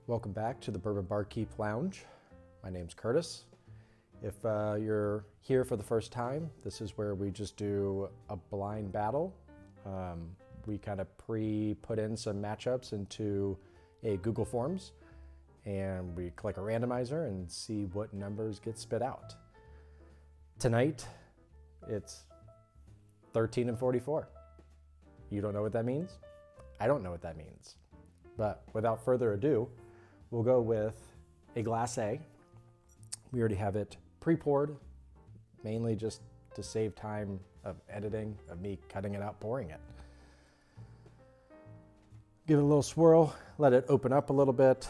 Welcome back to the Bourbon Barkeep Lounge. My name's Curtis. If you're here for the first time, this is where we just do a blind battle. We kind of put in some matchups into a Google Forms, and we click a randomizer and see what numbers get spit out. Tonight, it's 13 and 44. You don't know what that means? I don't know what that means. But without further ado, we'll go with a Glass A. We already have it pre-poured, mainly just to save time of editing, of me cutting it out, pouring it. Give it a little swirl, let it open up a little bit.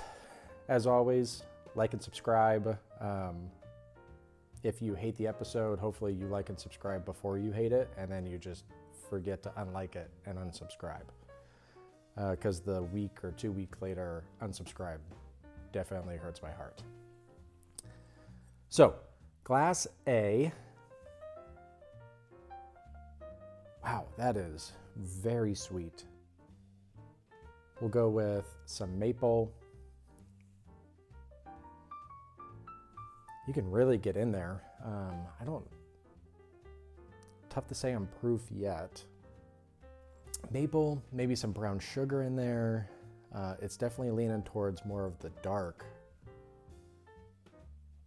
As always, like and subscribe. If you hate the episode, hopefully you like and subscribe before you hate it, and then you just forget to unlike it and unsubscribe. Because the week or 2 week later unsubscribe definitely hurts my heart. So, Glass A. Wow, that is very sweet. We'll go with some maple. You can really get in there. Tough to say I'm proof yet. Maple, maybe some brown sugar in there. It's definitely leaning towards more of the dark.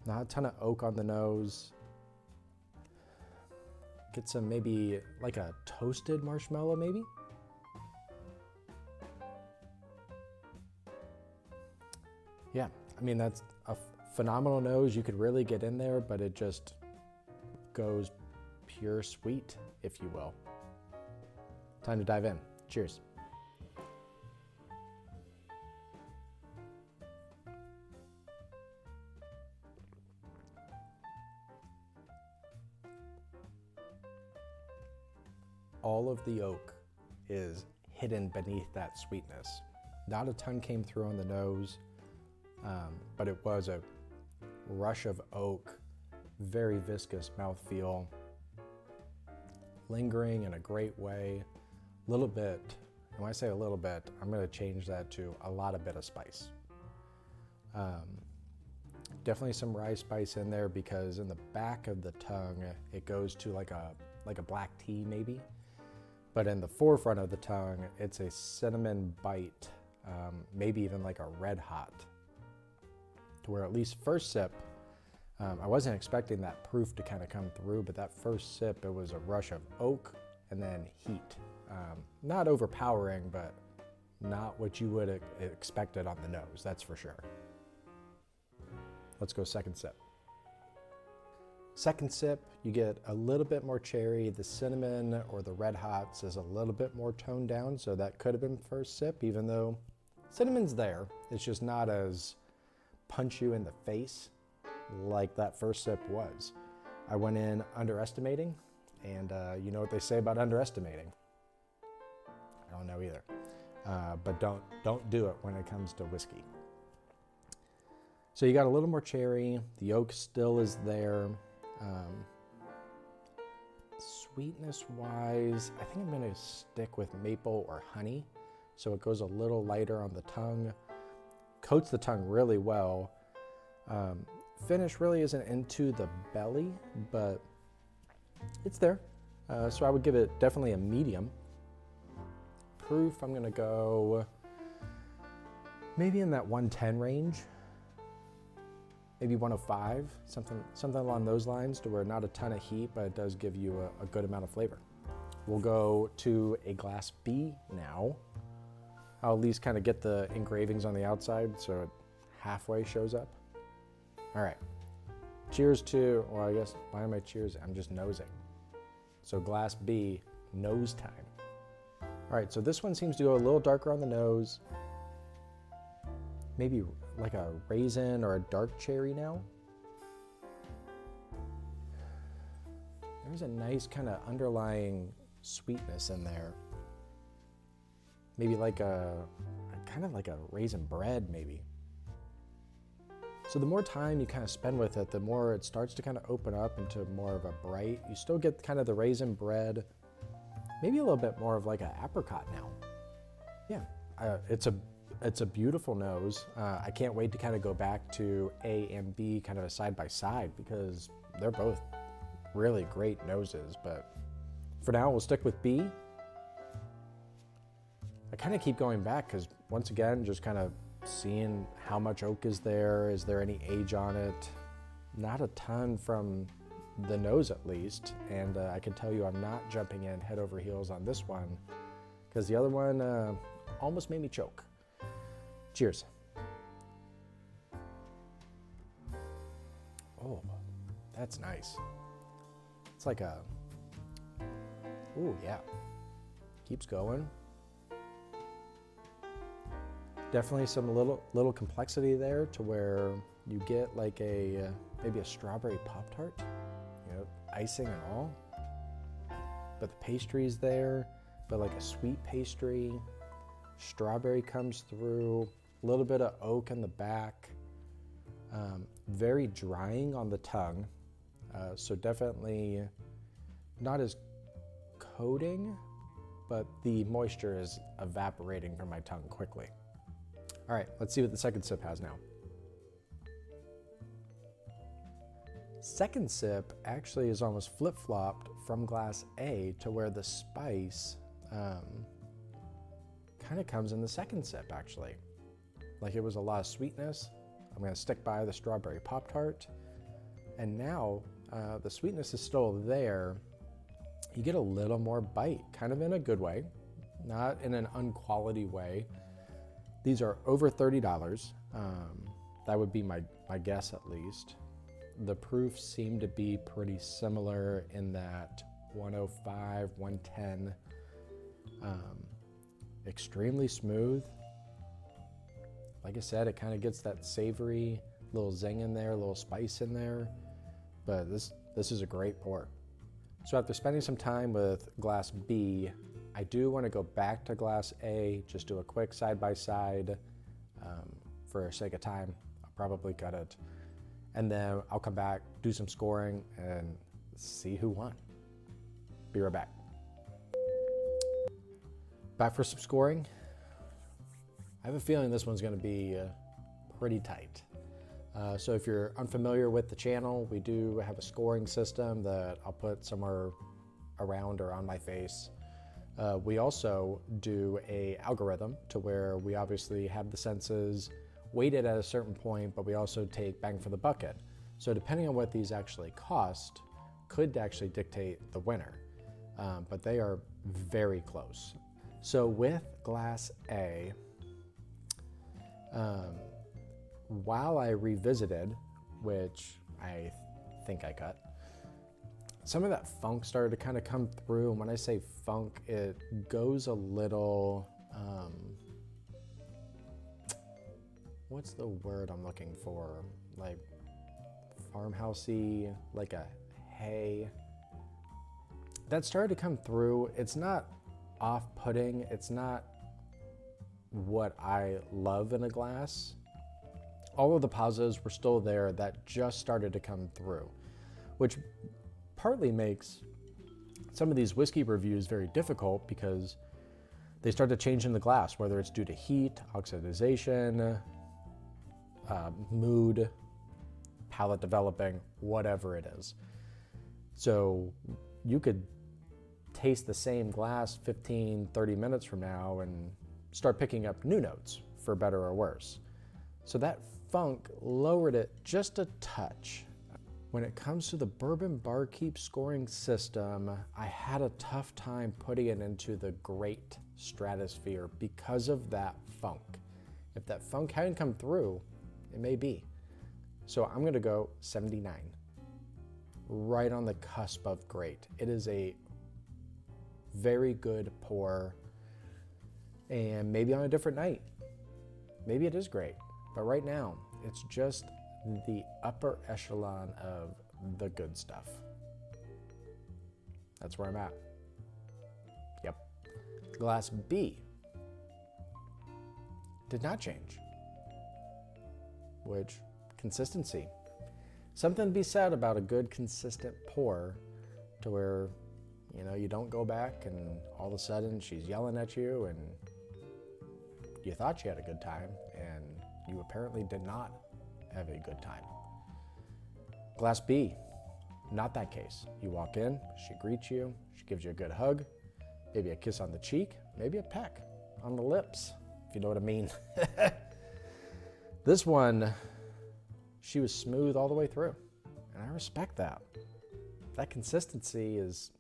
Not a ton of oak on the nose. Get some maybe like a toasted marshmallow maybe. Yeah, I mean that's a phenomenal nose. You could really get in there, but it just goes pure sweet, if you will. Time to dive in. Cheers. All of the oak is hidden beneath that sweetness. Not a ton came through on the nose, but it was a rush of oak, very viscous mouthfeel, lingering in a great way. Little bit, and when I say a little bit, I'm going to change that to a lot of bit of spice. Definitely some rye spice in there because in the back of the tongue, it goes to like a black tea maybe. But in the forefront of the tongue, it's a cinnamon bite, maybe even like a red hot. To where at least first sip, I wasn't expecting that proof to kind of come through, but that first sip, it was a rush of oak and then heat. Not overpowering, but not what you would expect it on the nose, that's for sure. Let's go second sip. Second sip, you get a little bit more cherry. The cinnamon or the red hots is a little bit more toned down, so that could have been first sip, even though cinnamon's there. It's just not as punch you in the face like that first sip was. I went in underestimating, and you know what they say about underestimating. I don't know either, but don't do it when it comes to whiskey. So you got a little more cherry. The oak still is there. Sweetness-wise, I think I'm going to stick with maple or honey, so it goes a little lighter on the tongue. Coats the tongue really well. Finish really isn't into the belly, but it's there. So I would give it definitely a medium. Proof, I'm gonna go maybe in that 110 range, maybe 105, something along those lines, to where not a ton of heat, but it does give you a good amount of flavor. We'll go to a Glass B now. I'll at least kind of get the engravings on the outside so it halfway shows up. All right, cheers to, well, I guess, why am I cheers? I'm just nosing. So Glass B, nose time. All right, so this one seems to go a little darker on the nose. Maybe like a raisin or a dark cherry now. There's a nice kind of underlying sweetness in there. Maybe like kind of like a raisin bread maybe. So the more time you kind of spend with it, the more it starts to kind of open up into more of a bright. You still get kind of the raisin bread, maybe a little bit more of like an apricot now. Yeah, it's a It's a beautiful nose. I can't wait to kind of go back to A and B kind of a side by side because they're both really great noses. But for now, we'll stick with B. I kind of keep going back because once again, just kind of seeing how much oak is there any age on it? Not a ton from the nose at least, and I can tell you I'm not jumping in head over heels on this one because the other one almost made me choke. Cheers. Oh, that's nice. It's like a, ooh, yeah. Keeps going. Definitely some little complexity there to where you get like a, maybe a strawberry Pop-Tart, you know, icing and all. But the pastry's there, but like a sweet pastry. Strawberry comes through, a little bit of oak in the back. Very drying on the tongue. So definitely not as coating, but the moisture is evaporating from my tongue quickly. All right, let's see what the second sip has now. Second sip actually is almost flip-flopped from glass A to where the spice kind of comes in the second sip actually. Like it was a lot of sweetness. I'm gonna stick by the strawberry Pop-Tart. And now the sweetness is still there. You get a little more bite, kind of in a good way, not in an unquality way. These are over $30. That would be my guess at least. The proofs seem to be pretty similar in that 105, 110. Extremely smooth. Like I said, it kind of gets that savory little zing in there, a little spice in there. But this is a great pour. So after spending some time with glass B, I do want to go back to glass A, just do a quick side-by-side. For sake of time, I'll probably cut it. And then I'll come back, do some scoring, and see who won. Be right back. Back for some scoring. I have a feeling this one's going to be pretty tight. So if you're unfamiliar with the channel, we do have a scoring system that I'll put somewhere around or on my face. We also do an algorithm to where we obviously have the senses weighted at a certain point, but we also take bang for the bucket. So depending on what these actually cost, could actually dictate the winner. But they are very close. So with glass A, while I revisited, which I think I cut, some of that funk started to kind of come through. And when I say funk, it goes a little, what's the word I'm looking for? Like farmhousey, like a hay. That started to come through. It's not off-putting. It's not what I love in a glass. All of the positives were still there that just started to come through, which partly makes some of these whiskey reviews very difficult because they start to change in the glass, whether it's due to heat, oxidization, mood, palate developing, whatever it is. So you could taste the same glass 15, 30 minutes from now and start picking up new notes, for better or worse. So that funk lowered it just a touch. When it comes to the bourbonbarkeep scoring system, I had a tough time putting it into the great stratosphere because of that funk. If that funk hadn't come through, it may be. So I'm gonna go 79. Right on the cusp of great. It is a very good pour, and maybe on a different night, maybe it is great. But right now, it's just the upper echelon of the good stuff. That's where I'm at. Yep. Glass B did not change, which, consistency. Something to be said about a good consistent pour to where, you know, you don't go back and all of a sudden she's yelling at you and you thought you had a good time, and you apparently did not have a good time. Glass B, not that case. You walk in, she greets you, she gives you a good hug, maybe a kiss on the cheek, maybe a peck on the lips, if you know what I mean. This one, she was smooth all the way through, and I respect that. That consistency is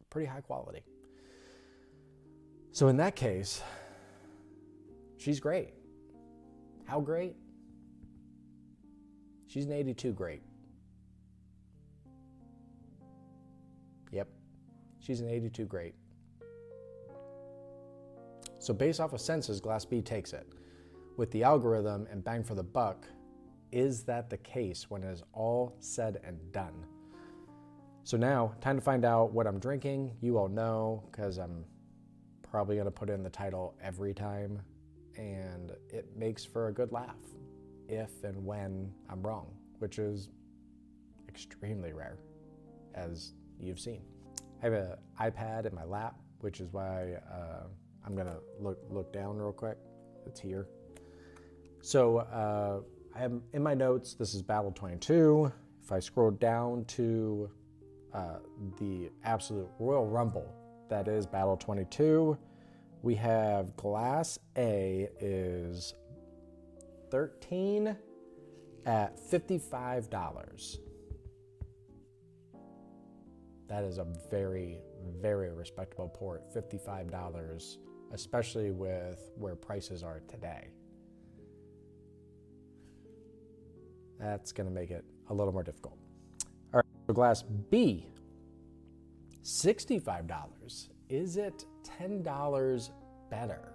pretty high quality. So in that case, she's great. How great? She's an 82 great. Yep, she's an 82 great. So based off of senses, Glass B takes it. With the algorithm and bang for the buck, is that the case when it is all said and done? So now, time to find out what I'm drinking. You all know, because I'm probably gonna put in the title every time, and it makes for a good laugh if and when I'm wrong, which is extremely rare, as you've seen. I have an iPad in my lap, which is why I'm gonna look down real quick. It's here. So I have in my notes, this is Battle 22. If I scroll down to the absolute Royal Rumble, that is Battle 22, we have Glass A is 13 at $55. That is a very, very respectable pour at $55, especially with where prices are today. That's gonna make it a little more difficult. All right, so Glass B, $65. Is it $10 better?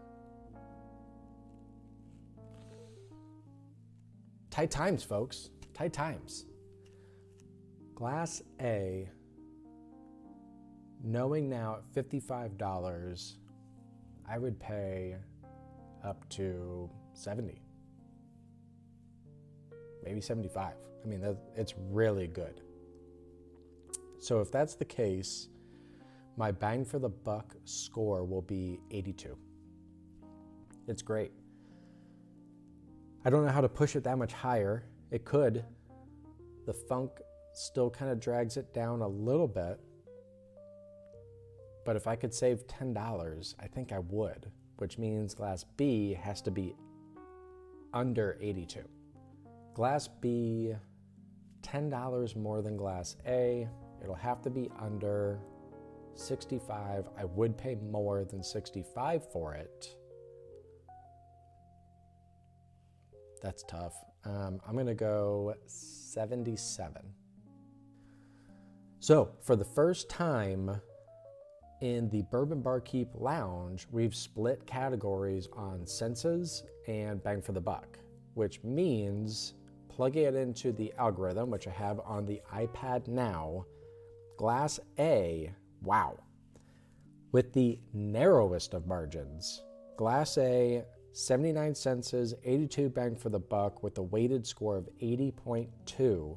Tight times, folks, tight times. Glass A, knowing now at $55, I would pay up to 70, maybe 75. I mean, it's really good. So if that's the case, my bang for the buck score will be 82. It's great. I don't know how to push it that much higher. It could. The funk still kind of drags it down a little bit. But if I could save $10, I think I would, which means Glass B has to be under 82. Glass B, $10 more than Glass A. It'll have to be under 65. I would pay more than 65 for it. That's tough. I'm gonna go 77. So for the first time in the Bourbon Barkeep Lounge, we've split categories on senses and bang for the buck, which means plugging it into the algorithm, which I have on the iPad now, Glass A, wow. With the narrowest of margins, Glass A, 79 senses, 82 bang for the buck with a weighted score of 80.2.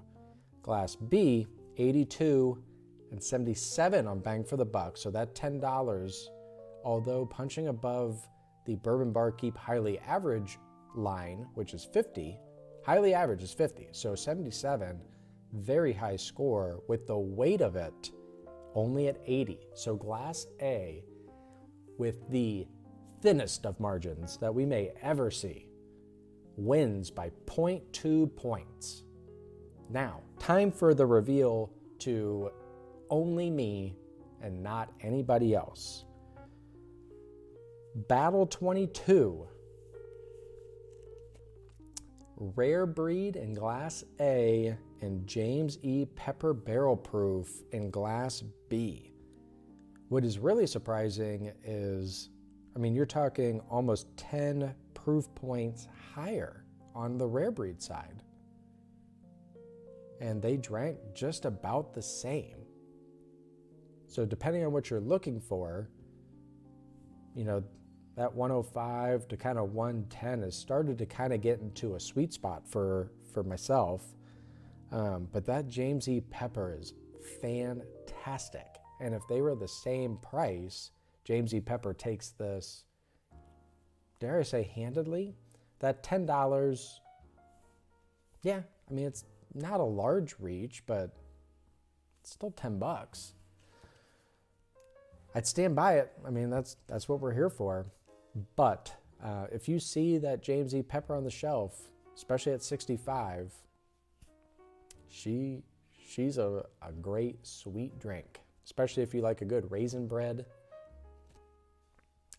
Glass B, 82 and 77 on bang for the buck. So that $10, although punching above the Bourbon Barkeep highly average line, which is 50, highly average is 50. So 77, very high score with the weight of it only at 80. So Glass A, with the thinnest of margins that we may ever see, wins by 0.2 points. Now, time for the reveal to only me and not anybody else. Battle 22, Rare Breed in Glass A and James E. Pepper Barrel Proof in Glass B. What is really surprising is, I mean, you're talking almost 10 proof points higher on the Rare Breed side. And they drank just about the same. So depending on what you're looking for, you know, that 105 to kind of 110 has started to kind of get into a sweet spot for myself. But that James E. Pepper is fantastic. And if they were the same price, James E. Pepper takes this, dare I say, handedly. That $10, yeah, I mean, it's not a large reach, but it's still $10. I'd stand by it. I mean, that's what we're here for. But if you see that James E. Pepper on the shelf, especially at $65, she's a great sweet drink, especially if you like a good raisin bread.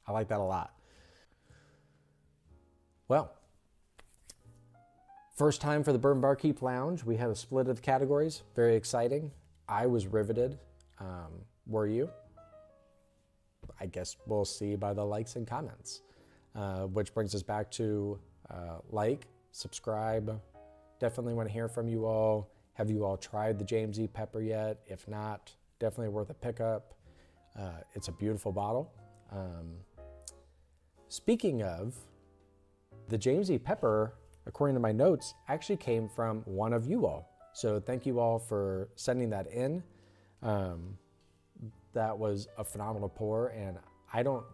I like that a lot. Well, first time for the Bourbon Barkeep Lounge. We had a split of categories. Very exciting. I was riveted. Were you? I guess we'll see by the likes and comments. Which brings us back to like, subscribe. Definitely want to hear from you all. Have you all tried the James E. Pepper yet? If not, definitely worth a pickup. It's a beautiful bottle. Speaking of, the James E. Pepper, according to my notes, actually came from one of you all. So thank you all for sending that in. That was a phenomenal pour, and I don't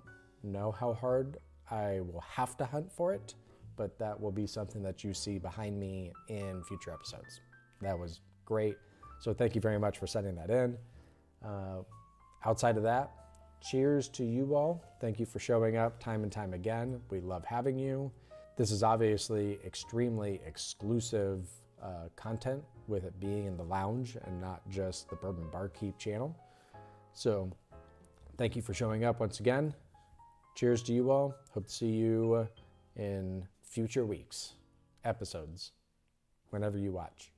know how hard I will have to hunt for it, but that will be something that you see behind me in future episodes. That was great. So thank you very much for sending that in. Outside of that, cheers to you all. Thank you for showing up time and time again. We love having you. This is obviously extremely exclusive content, with it being in the lounge and not just the Bourbon Barkeep channel. So thank you for showing up once again. Cheers to you all. Hope to see you in future weeks, episodes, whenever you watch.